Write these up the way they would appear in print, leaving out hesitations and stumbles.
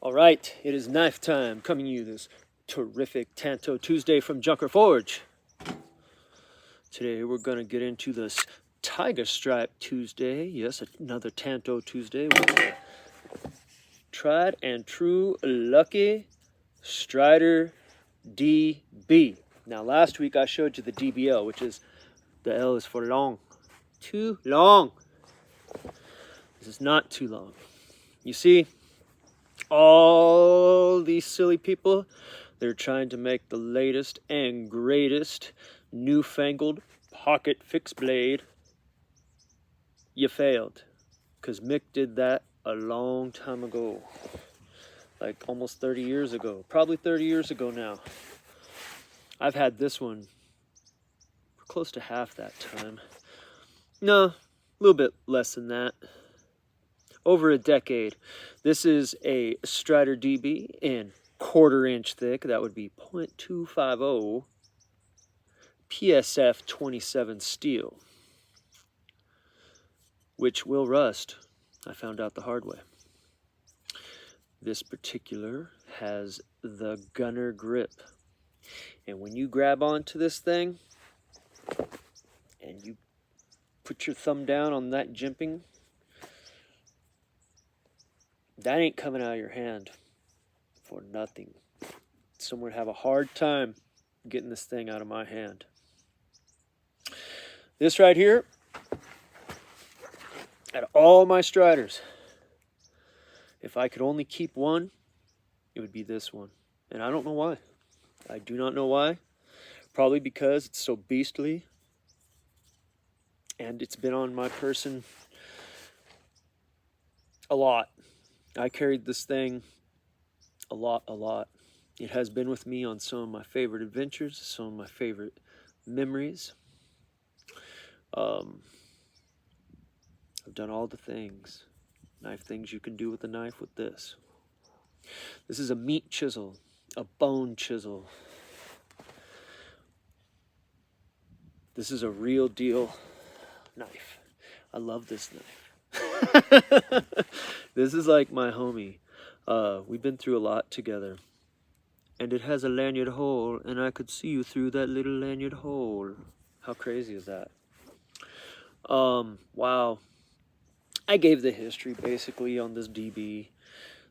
All right, it is knife time, coming you this terrific Tanto Tuesday from Junker Forge. Today we're going to get into this Tiger Stripe Tuesday. Yes, another Tanto Tuesday with a tried and true Lucky Strider DB. Now last week I showed you the DBL, which is, the L is for long. Too long. This is not too long. You see, all these silly people, they're trying to make the latest and greatest newfangled pocket fixed blade. You failed, because Mick did that a long time ago, like almost 30 years ago, probably 30 years ago now. I've had this one for close to half that time. No, a little bit less than that. Over a decade. This is a Strider DB in 1/4 inch thick. That would be 0.250 PSF 27 steel, which will rust. I found out the hard way. This particular has the gunner grip. And when you grab onto this thing and you put your thumb down on that jimping, that ain't coming out of your hand for nothing. Someone would have a hard time getting this thing out of my hand. This right here, out of all my Striders, if I could only keep one, it would be this one. And I don't know why. I do not know why. Probably because it's so beastly. And it's been on my person a lot. I carried this thing a lot. It has been with me on some of my favorite adventures, some of my favorite memories. I've done all the things, knife things you can do with a knife with this. This is a meat chisel, a bone chisel. This is a real deal knife. I love this knife. This is like my homie. We've been through a lot together. And it has a lanyard hole, and I could see you through that little lanyard hole. How crazy is that? Wow. I gave the history basically on this DB.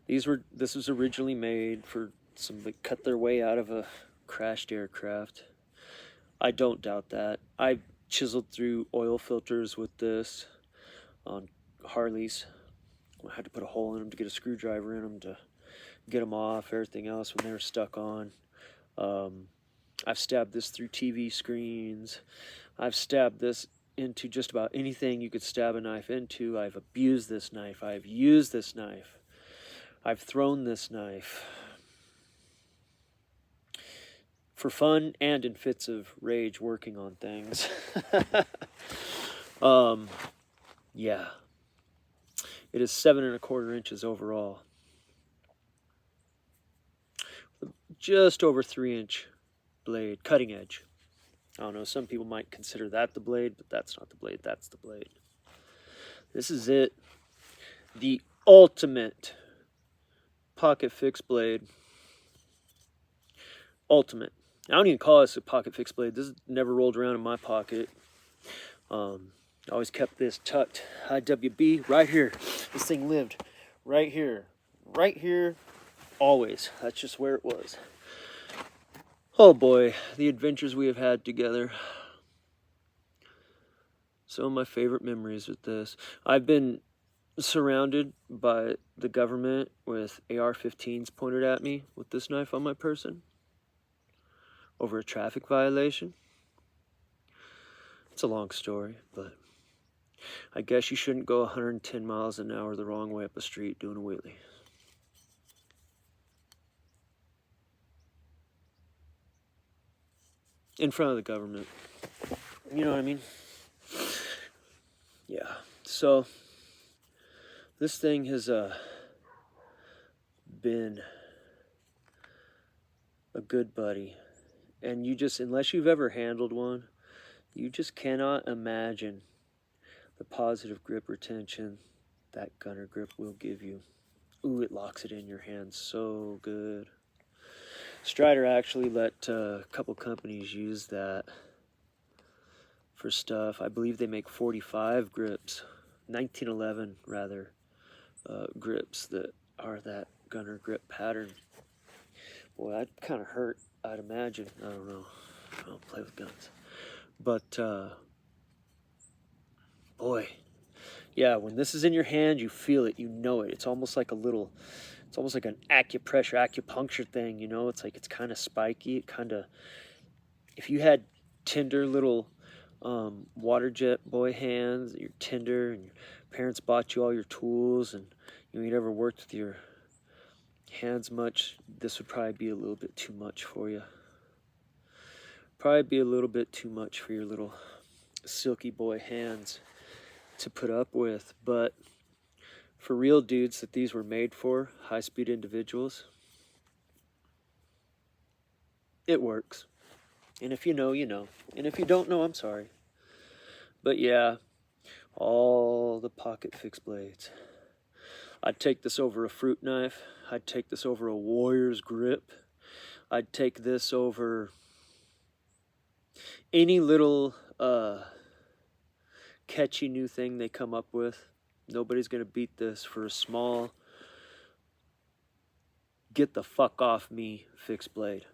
This was originally made for somebody cut their way out of a crashed aircraft. I don't doubt that. I chiseled through oil filters with this on Harleys. I had to put a hole in them to get a screwdriver in them to get them off, everything else when they were stuck on. I've stabbed this through TV screens. I've stabbed this into just about anything you could stab a knife into. I've abused this knife. I've used this knife. I've thrown this knife for fun and in fits of rage working on things. Yeah. It is 7 1/4 inches overall. Just over 3-inch blade, cutting edge. I don't know, some people might consider that the blade, but that's not the blade, that's the blade. This is it. The ultimate pocket fixed blade. Ultimate. I don't even call this a pocket fixed blade. This never rolled around in my pocket. I always kept this tucked. IWB right here. This thing lived right here. Right here. Always. That's just where it was. Oh boy, the adventures we have had together. Some of my favorite memories with this. I've been surrounded by the government with AR-15s pointed at me with this knife on my person over a traffic violation. It's a long story, but I guess you shouldn't go 110 miles an hour the wrong way up a street doing a wheelie. In front of the government. You know what I mean? Yeah. So, this thing has been a good buddy. And you just, unless you've ever handled one, you just cannot imagine the positive grip retention that gunner grip will give you. Ooh, it locks it in your hand so good. Strider actually let a couple companies use that for stuff. I believe they make 45 grips, 1911 rather, grips that are that gunner grip pattern. Boy, that'd kind of hurt, I'd imagine. I don't know. I don't play with guns. But, boy, yeah, when this is in your hand, you feel it, you know it. It's almost like it's almost like an acupuncture thing, you know? It's like it's kind of spiky. It kind of, if you had tender little water jet boy hands, you're tender, and your parents bought you all your tools, and you never worked with your hands much, this would probably be a little bit too much for you. Probably be a little bit too much for your little silky boy hands to put up with. But for real dudes that these were made for, high-speed individuals, it works. And if you know, you know. And if you don't know, I'm sorry. But yeah, all the pocket fixed blades. I'd take this over a fruit knife. I'd take this over a warrior's grip. I'd take this over any little catchy new thing they come up with. Nobody's going to beat this for a small, get the fuck off me fixed blade.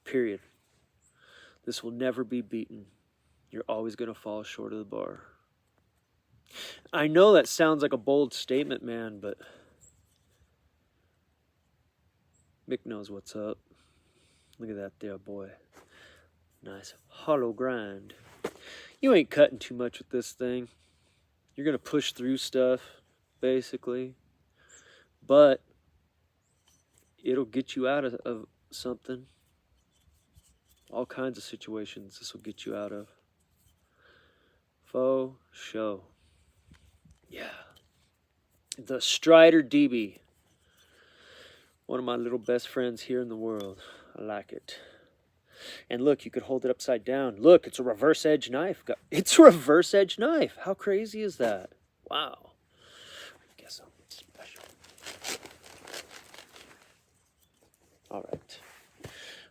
Period. This will never be beaten. You're always going to fall short of the bar. I know that sounds like a bold statement, man, but Mick knows what's up. Look at that there, boy. Nice hollow grind. You ain't cutting too much with this thing. You're going to push through stuff, basically. But it'll get you out of something. All kinds of situations this will get you out of. Faux show. Yeah. The Strider DB. One of my little best friends here in the world. I like it. And look, you could hold it upside down. Look, it's a reverse edge knife. It's a reverse edge knife. How crazy is that? Wow. I guess I'm special. All right.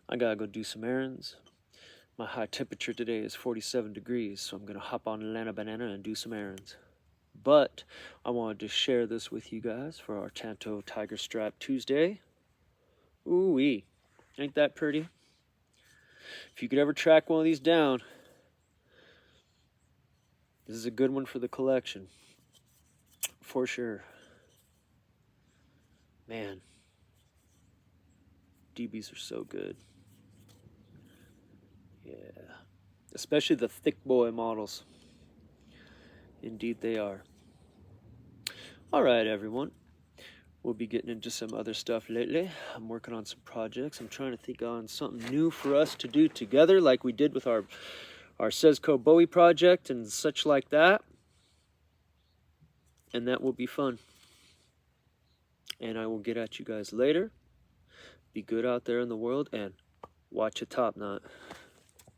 I gotta go do some errands. My high temperature today is 47 degrees, so I'm gonna hop on Atlanta Banana and do some errands. But I wanted to share this with you guys for our Tanto Tiger Stripe Tuesday. Ooh-wee. Ain't that pretty? If you could ever track one of these down, this is a good one for the collection. For sure. Man. DBs are so good. Yeah. Especially the thick boy models. Indeed they are. All right, everyone. We'll be getting into some other stuff lately. I'm working on some projects. I'm trying to think on something new for us to do together, like we did with our Sezco Bowie project and such like that. And that will be fun. And I will get at you guys later. Be good out there in the world and watch a top knot.